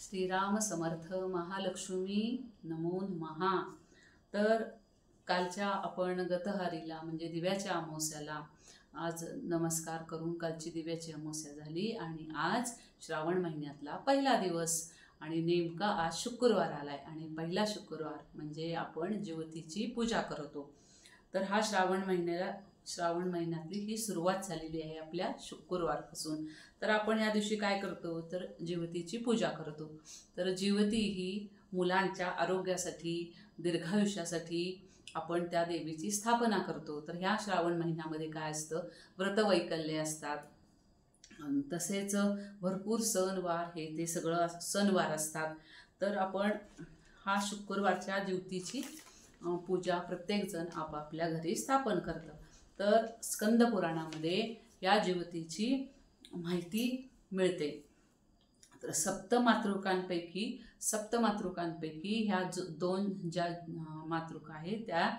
श्रीराम समर्थ महालक्ष्मी नमो नमः। तर कालच्या आपण गतहारीला म्हणजे दिव्याच्या अमावस्याला आज नमस्कार करून कालची दिव्याची अमावस्या झाली आणि आज श्रावण महिन्यातला पहिला दिवस आणि नेमका आज शुक्रवार आलाय आणि पहिला शुक्रवार म्हणजे आपण ज्योतीची पूजा करतो। तर हा श्रावण महिन्यातली ही सुरुवात झालेली आहे आपल्या शुक्रवारपासून। तर आपण या दिवशी काय करतो तर ज्योतीची पूजा करतो। तर ज्योती ही मुलांच्या आरोग्यासाठी दीर्घायुष्यासाठी आपण त्या देवीची स्थापना करतो। तर ह्या श्रावण महिन्यामध्ये काय असतं व्रतवैकल्य असतात, तसेच भरपूर सणवार हे ते सगळं सणवार असतात। तर आपण हा शुक्रवारच्या ज्योतीची पूजा प्रत्येक जण आपापल्या घरी स्थापन करतं। तर स्कंद पुराणामध्ये या ज्योतीची माहिती मिळते। तर सप्तमातृकांपैकी ह्या दोन ज्या मातृका आहेत त्या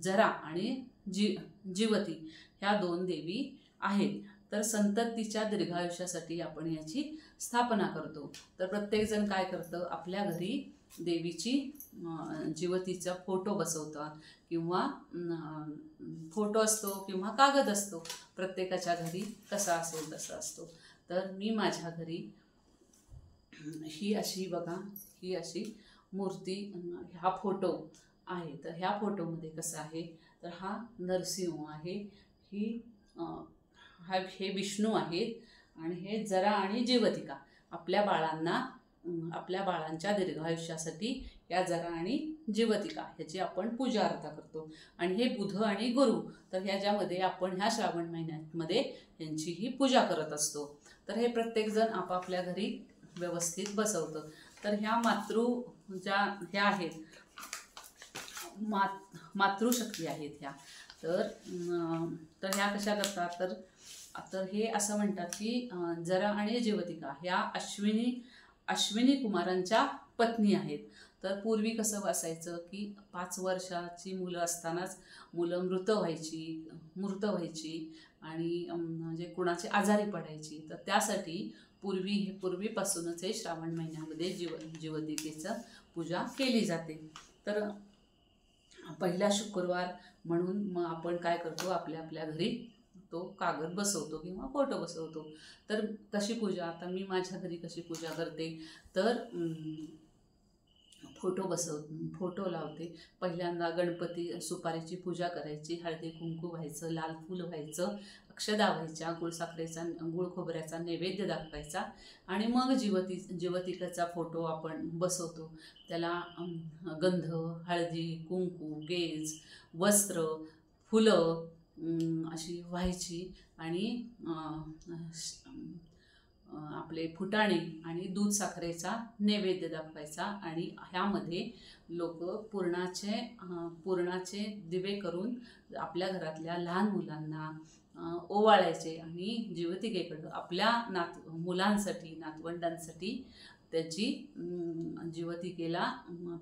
जरा आणि जीवती ह्या दोन देवी आहेत। तर संततीच्या दीर्घायुष्यासाठी आपण याची स्थापना करतो। तर प्रत्येक जण काय करतं आपल्या घरी देवीची जीवतीचा फोटो बसवतात किंवा फोटो असतो किंवा कागद असतो, प्रत्येकाच्या घरी कसा असेल तसा असतो। तर मी माझ्या घरी ही अशी मूर्ती हा फोटो आहे। तर ह्या फोटोमध्ये कसं आहे तर हा नरसिंह आहे, हे विष्णू आहेत आणि हे जरा आणि जीवतिका आपल्या बाळांच्या दीर्घायुष्यासाठी या जरा आणि जीवतिका ह्याची आपण पूजा अर्चा करतो। आणि हे बुध आणि गुरु तर ह्याच्यामध्ये आपण ह्या श्रावण महिन्यामध्ये यांचीही पूजा करत असतो। तर हे प्रत्येक जण आपापल्या घरी व्यवस्थित बसवतं। तर ह्या ह्या आहेत मातृशक्ती आहेत ह्या। तर ह्या कशा करतात तर हे असं म्हणतात की जरा आणि जीवतिका ह्या अश्विनी कुमारांच्या पत्नी आहेत। तर पूर्वी कसं असायचं की 5 वर्षाची मुलं असतानाच मुलं मृत व्हायची आणि म्हणजे कुणाची आजारी पडायची। तर त्यासाठी पूर्वीपासूनच हे श्रावण महिन्यामध्ये जीवतिकेचं पूजा केली जाते। तर पहिला शुक्रवार म्हणून मग आपण काय करतो आपल्या घरी तो कागद बसवतो किंवा फोटो बसवतो। तर कशी पूजा आता मी माझ्या घरी कशी पूजा करते तर फोटो लावते। पहिल्यांदा गणपती सुपारीची पूजा करायची, हळदी कुंकू व्हायचं, लाल फूल व्हायचं, अक्षदा व्हायच्या, गुळ खोबऱ्याचा नैवेद्य दाखवायचा आणि मग जीवतिकेचा फोटो आपण बसवतो। त्याला गंध, हळदी कुंकू, गेज, वस्त्र, फुलं अशी व्हायची आणि आपले फुटाणे आणि दूध साखरेचा नैवेद्य दाखवायचा आणि ह्यामध्ये लोक पुरणाचे दिवे करून आपल्या घरातल्या लहान मुलांना ओवाळायचे आणि जीवतिकेकडं आपल्या मुलांसाठी नातवंडांसाठी त्याची जीवतिकेला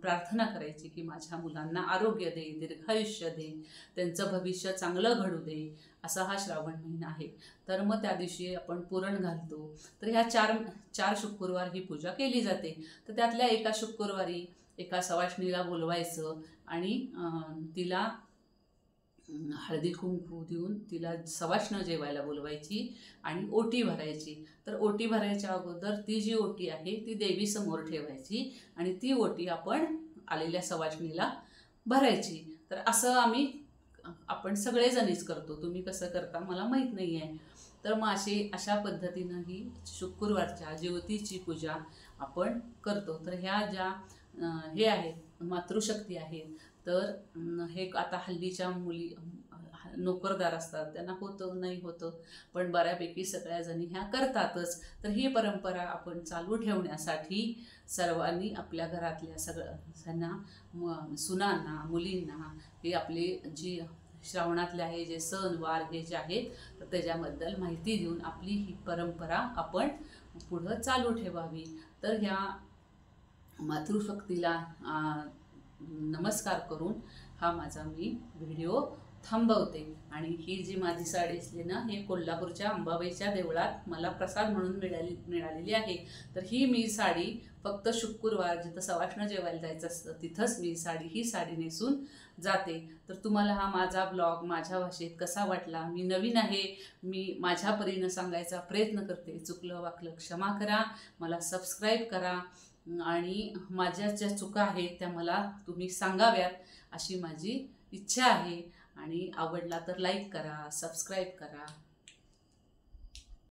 प्रार्थना करायची की माझ्या मुलांना आरोग्य दे, दीर्घायुष्य दे, त्यांचं भविष्य चांगलं घडू दे, असा हा श्रावण महिना आहे। तर मग त्या दिवशी आपण पुरण घालतो। तर ह्या चार शुक्रवार ही पूजा केली जाते। तर त्यातल्या एका शुक्रवारी एका सवाष्णीला बोलवायचं आणि तिला हळदी कुंकू देऊन तिला सवाष्ण जेवायला बोलवायची आणि ओटी भरायची। तर ओटी भरायच्या अगोदर ती जी ओटी आहे ती देवी समोर ठेवायची आणि ती ओटी आपण आलेल्या सवाष्णीला भरायची। तर असं आपण सगळेजणीच करतो, तुम्ही कसं करता मला माहीत नाही आहे। तर मग अशा पद्धतीनं ही शुक्रवारच्या ज्योतीची पूजा आपण करतो। तर ह्या ज्या हे आहेत मातृशक्ती आहेत तर हे आता हल्लीच्या मुली नोकरदार असतात त्यांना होतं नाही होतं पण बऱ्यापैकी सगळ्या जणी ह्या करतातच। तर ही परंपरा आपण चालू ठेवण्यासाठी सर्वांनी आपल्या घरातल्या सगळ्यांना सुनांना मुलींना हे आपले जी श्रावणातले आहे जे सणवार हे जे आहेत तर त्याच्याबद्दल माहिती देऊन आपली ही परंपरा आपण पुढं चालू ठेवावी। तर ह्या मातृशक्तीला नमस्कार करून हा माझा मी व्हिडिओ थांबवते. आणि ही जी माझी साडी असली ना, ही कोल्हापूरच्या अंबाबाईच्या देवळात मला प्रसाद म्हणून मिळालेली आहे. तर ही मी साडी फक्त शुक्रवार जिथं सवाष्ण जेवायला जायचं असतं तिथंच मी ही साडी नेसून जाते. तर तुम्हाला हा माझा ब्लॉग माझ्या भाषेत कसा वाटला? मी नवीन आहे, मी माझ्या परीनं सांगायचा प्रयत्न करते. चुकलं वाकलं क्षमा करा, मला सबस्क्राईब करा आणि माझ्या ज्या चुका आहेत त्या मला तुम्ही सांगाव्यात अशी माझी इच्छा आहे. आणि आवडला तर लाईक करा, सबस्क्राईब करा.